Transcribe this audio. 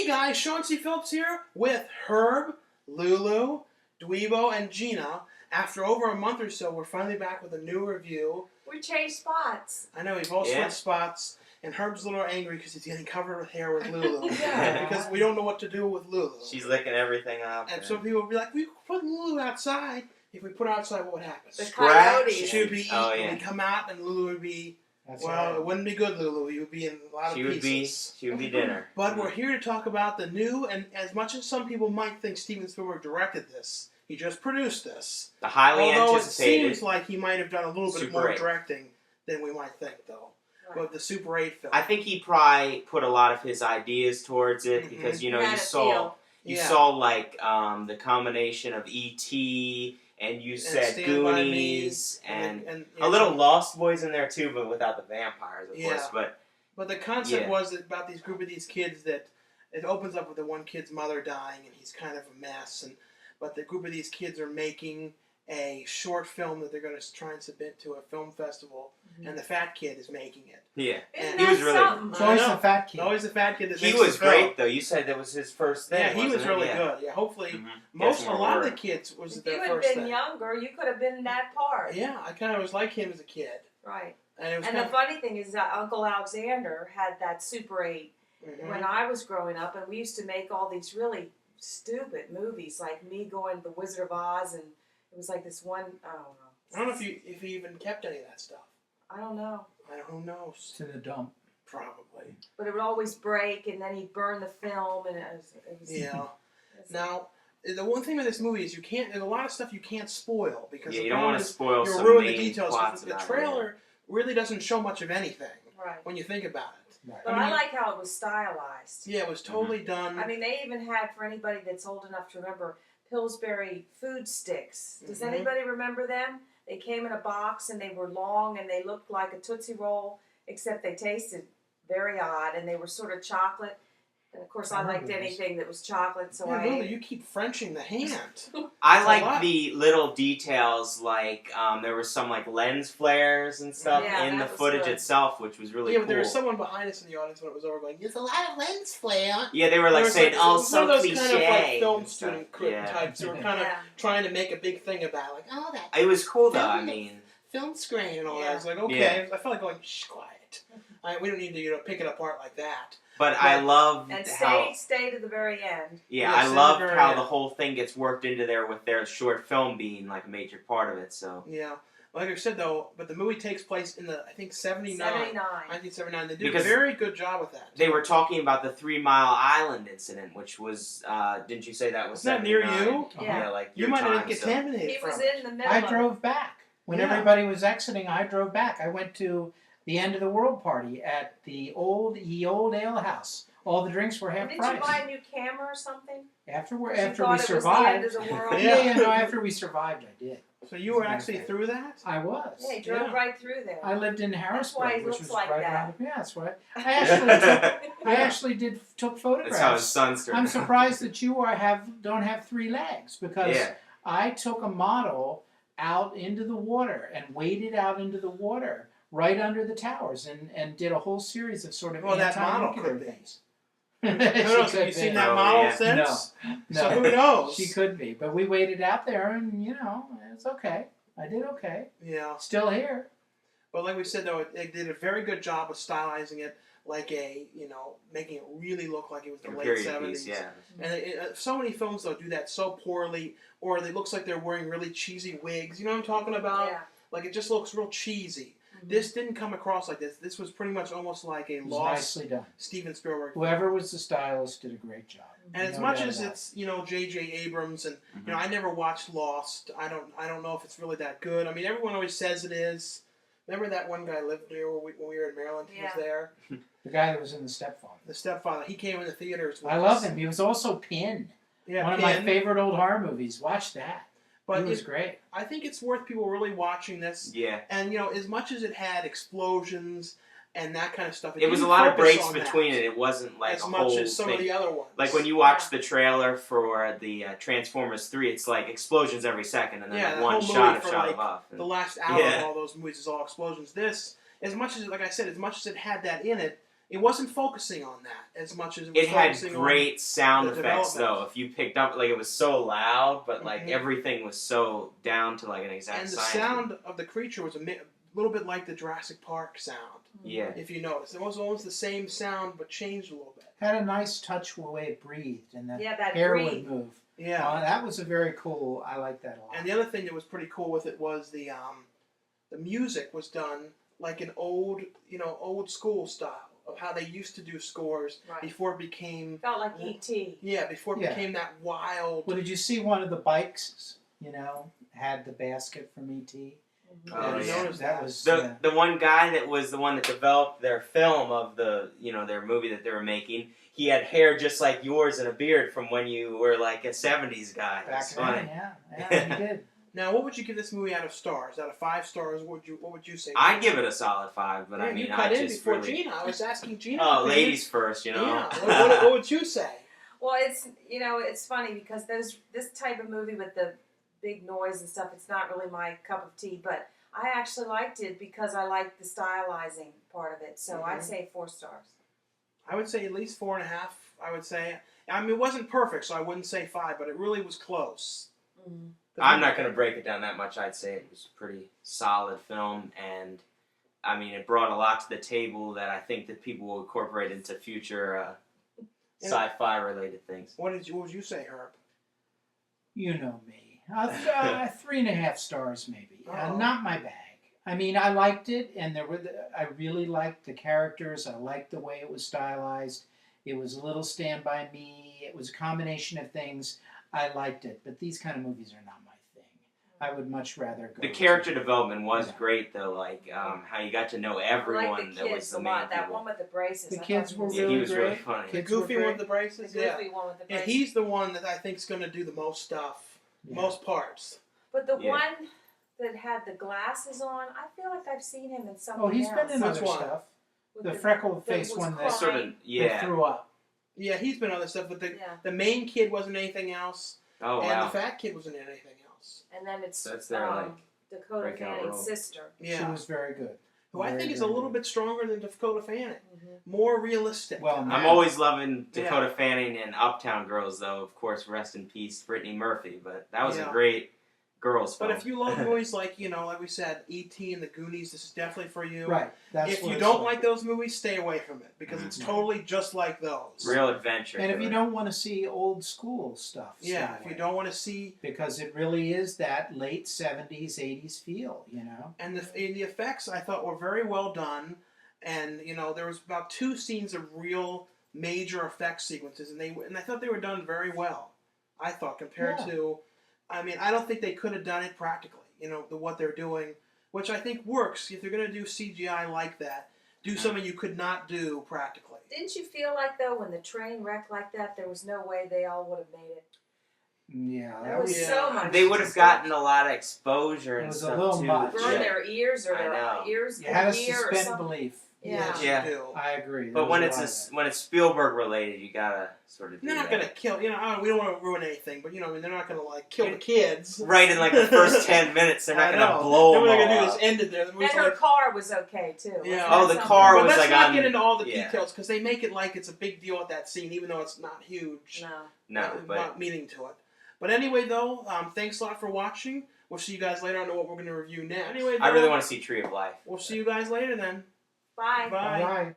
Hey guys, Sean C. Phillips here with Herb, Lulu, Dweebo, and Gina. After over a month or so, we're finally back with a new review. We changed spots. I know, we've all switched spots, and Herb's a little angry because he's getting covered with hair with Lulu. Because we don't know what to do with Lulu. She's licking everything up. And some people will be like, we put Lulu outside. If we put her outside, what would happen? The coyotes. She would be eaten. We'd come out, and Lulu would be... It wouldn't be good, Lulu. You would be in a lot of pieces. She would be dinner. But we're here to talk about the new, and as much as some people might think Steven Spielberg directed this, he just produced this. The highly anticipated. Although it seems like he might have done a little bit more directing than we might think, though. Right. With the Super 8 film. I think he probably put a lot of his ideas towards it because, you saw like the combination of E.T., and you said Goonies, and a little Lost Boys in there too, but without the vampires, of course. But the concept was about this group of these kids that it opens up with the one kid's mother dying, and he's kind of a mess. But the group of these kids are making a short film that they're going to try and submit to a film festival, and the fat kid is making it. Yeah, and he was really. It's always the fat kid. Always the fat kid. He was great though. You said that was his first thing. Yeah, he was really good. Yeah, hopefully, a lot of the kids was their first thing. If you had been younger, you could have been in that part. Yeah, I kind of was like him as a kid. Right. And the funny thing is that Uncle Alexander had that Super 8 when I was growing up, and we used to make all these really stupid movies, like me going to the Wizard of Oz, and it was like this one. I don't know if he even kept any of that stuff. I don't know. Who knows? It's in the dump. Probably. But it would always break, and then he'd burn the film, and it was Now, the one thing with this movie is there's a lot of stuff you can't spoil because you don't want to spoil you'll some ruin main the details. plots. The trailer really doesn't show much of anything when you think about it. Right. But I like how it was stylized. Yeah, it was totally done. I mean, they even had, for anybody that's old enough to remember, Pillsbury food sticks. Does anybody remember them? They came in a box, and they were long, and they looked like a Tootsie Roll, except they tasted very odd, and they were sort of chocolate. And, of course, I liked anything that was chocolate, so Lily, you keep Frenching the hand. I like the little details, like there were some like lens flares and stuff in the footage itself, which was really cool. But there was someone behind us in the audience when it was over going, "There's a lot of lens flare." Yeah, they were like saying, "Oh, so cliche." Kind of like film student types who were kind of trying to make a big thing about it, like, "Oh, that." It was cool though. I mean, film screen and all that. I was like, okay. I felt like going, "Shh, quiet." We don't need to pick it apart like that. But I love how... stay to the very end. Yeah, I love how the whole thing gets worked into there with their short film being like a major part of it, so... Yeah. Like I said, though, but the movie takes place in the, I think, 1979. They did a very good job with that. They were talking about the 3 Mile Island incident, which was, didn't you say that was 79? That near you? Yeah, like you might have been contaminated He was in the middle I drove back. When everybody was exiting, I drove back. I went to the end of the world party at the old ale house. All the drinks were half price. Didn't you buy a new camera or something? After we survived. It was the end of the world. After we survived, I did. So you were actually through that? I was. Yeah, he drove right through there. I lived in Harrisburg, which was right around. Yeah, that's right. I actually took photographs. That's how his son started. I'm surprised that you don't have 3 legs because I took a model out into the water and waded out into the water right under the towers and did a whole series of sort of anti-nuclear things. Have you seen that model since? No. So who knows? She could be. But we waited out there and, it's okay. I did okay. Yeah. Still here. But like we said, though, they did a very good job of stylizing it like making it really look like it was the late 70s. Piece, yeah. And so many films, though, do that so poorly, or it looks like they're wearing really cheesy wigs. You know what I'm talking about? Yeah. Like, it just looks real cheesy. This didn't come across like this. This was pretty much almost like a lost nicely done. Steven Spielberg. Whoever was the stylist did a great job. And as much as it's J.J. Abrams and I never watched Lost. I don't know if it's really that good. I mean, everyone always says it is. Remember that one guy lived there when we were in Maryland? He was there. The guy that was in The Stepfather. The Stepfather. He came in the theaters. I love him. He was also Pin. Yeah, one of my favorite old horror movies. Watch that. But it was great. I think it's worth people really watching this. Yeah. And, as much as it had explosions and that kind of stuff, it was a lot of breaks between it. It wasn't like as much as some of the other ones. Like when you watch the trailer for the Transformers 3, it's like explosions every second and then one shot of off. The last hour of all those movies is all explosions. This, as much as, like I said, as much as it had that in it, it wasn't focusing on that as much as it was It had focusing great sound the effects, development. though. If you picked up, like, it was so loud, but, like, everything was so down to, like, an exact And the science. sound of the creature was a little bit like the Jurassic Park sound. Yeah. If you notice. It was almost the same sound, but changed a little bit. Had a nice touch the way it breathed, and the that hair breathe. would move. Yeah. That was a very cool, I like that a lot. And the other thing that was pretty cool with it was the music was done like an old school style of how they used to do scores before it became... Felt like E.T. Yeah, before it became that wild... Well, did you see one of the bikes, had the basket from E.T.? Oh, yeah. That was... The one guy that was the one that developed their film of their movie that they were making, he had hair just like yours and a beard from when you were like a 70s guy. Back then, yeah, he did. Now, what would you give this movie out of stars? Out of 5 stars, what would you say? I'd give it a solid 5, but you cut in before Gina. I was asking Gina. Oh, ladies first, Yeah. What would you say? Well, it's funny because this type of movie with the big noise and stuff, it's not really my cup of tea, but I actually liked it because I liked the stylizing part of it. So I'd say 4 stars. I would say at least 4.5. I would say. I mean, it wasn't perfect, so I wouldn't say 5, but it really was close. Mm-hmm. I'm not going to break it down that much. I'd say it was a pretty solid film, and I mean, it brought a lot to the table that I think that people will incorporate into future sci-fi related things. What would you say, Herb? You know me. 3.5 stars, maybe. Not my bag. I mean, I liked it, and I really liked the characters. I liked the way it was stylized. It was a little Stand By Me. It was a combination of things. I liked it, but these kind of movies are not my thing. I would much rather go. The character development was great, though. Like how you got to know everyone that was the main That one with the braces. The kids were he really was great. really funny. The goofy one with the braces? The goofy one with the braces. And he's the one that I think is going to do the most stuff, most parts. But the one that had the glasses on, I feel like I've seen him in something else. Oh, he's been in other stuff. The freckled-faced one that sort of that threw up. Yeah, he's been in other stuff, but the main kid wasn't anything else. Oh, and the fat kid wasn't in anything else. And then it's their, Dakota Fanning's sister. Yeah. She was very good. Who I think is a little bit stronger than Dakota Fanning. More realistic. Well, I'm always loving Dakota Fanning and Uptown Girls, though. Of course, rest in peace, Brittany Murphy. But that was a great girls film. But if you love movies like, like we said, E.T. and the Goonies, this is definitely for you. Right. If you don't like those movies, stay away from it, because it's totally just like those. Real adventure. And if you don't want to see old school stuff. Yeah, if you don't want to see... Because it really is that late 70s, 80s feel, And the effects, I thought, were very well done. And, there was about 2 scenes of real major effect sequences, and I thought they were done very well. I thought, compared to... I mean, I don't think they could have done it practically, what they're doing, which I think works. If they're going to do CGI like that, do something you could not do practically. Didn't you feel like, though, when the train wrecked like that, there was no way they all would have made it? Yeah. There was so much. They would have gotten a lot of exposure and stuff, too. It was a little much. Burn their ears or their ears. You had to suspend belief. Yeah. I agree. But when it's Spielberg related, you gotta sort of do They're not going to kill, we don't want to ruin anything, but, they're not going to, kill the kids. Right in, the first 10 minutes, they're not going to blow them all Then what they're going to do is end it there. And her car was okay, too. Yeah. Oh, the car was let's not get into all the details, because they make it like it's a big deal at that scene, even though it's not huge. No, but... Not meaning to it. But anyway, though, thanks a lot for watching. We'll see you guys later. I don't know what we're going to review next. Anyway, I really want to see Tree of Life. We'll see you guys later then. Bye. Bye. Bye.